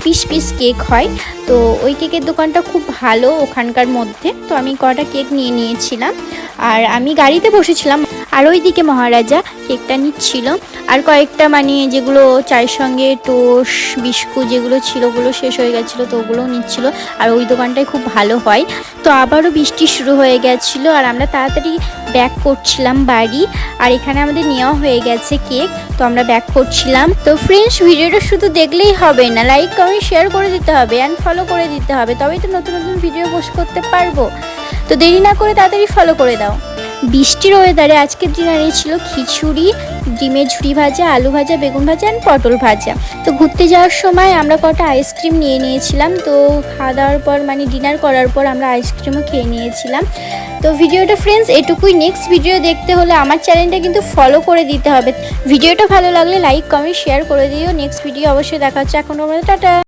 Piece piece cake হয়। তো ওই কেকের দোকানটা খুব ভালো ওখানকার মধ্যে। তো আমি কটা কেক নিয়ে নিয়েছিলাম আর আমি গাড়িতে বসেছিলাম, আর ওইদিকে মহারাজা কেকটা নিচ্ছিল। আর কয়েকটা মানে যেগুলো চায়ের সঙ্গে টোস্ট বিস্কুট যেগুলো ছিল ওগুলো শেষ হয়ে গেছিলো, তো ওগুলোও নিচ্ছিল। আর ওই দোকানটায় খুব ভালো হয়। তো আবারও বৃষ্টি শুরু হয়ে গেছিলো আর আমরা তাড়াতাড়ি ব্যাক করছিলাম বাড়ি। আর এখানে আমাদের নেওয়া হয়ে গেছে কেক, তো আমরা ব্যাক করছিলাম। তো ফ্রেন্ডস, ভিডিওটা শুধু দেখলেই হবে না, লাইক কমেন্ট শেয়ার করে দিতে হবে অ্যান্ড ফলো করে দিতে হবে, তবেই তো নতুন নতুন ভিডিও পোস্ট করতে পারবো। তো দেরি না করে তাড়াতাড়ি ফলো করে দাও। বৃষ্টির ওয়েদারে আজকের ডিনারে ছিল খিচুড়ি, ডিমের ঝুড়ি ভাজা, আলু ভাজা, বেগুন ভাজা অ্যান্ড পটল ভাজা। তো ঘুরতে যাওয়ার সময় আমরা কটা আইসক্রিম নিয়ে নিয়েছিলাম। তো খাওয়া দাওয়ার পর মানে ডিনার করার পর আমরা আইসক্রিমও খেয়ে নিয়েছিলাম। তো ভিডিওটা ফ্রেন্ডস এটুকুই। নেক্সট ভিডিও দেখতে হলে আমার চ্যানেলটা কিন্তু ফলো করে দিতে হবে। ভিডিওটা ভালো লাগলে লাইক কমেন্ট শেয়ার করে দিও। নেক্সট ভিডিও অবশ্যই দেখা হচ্ছে। এখন আমরা টাটা।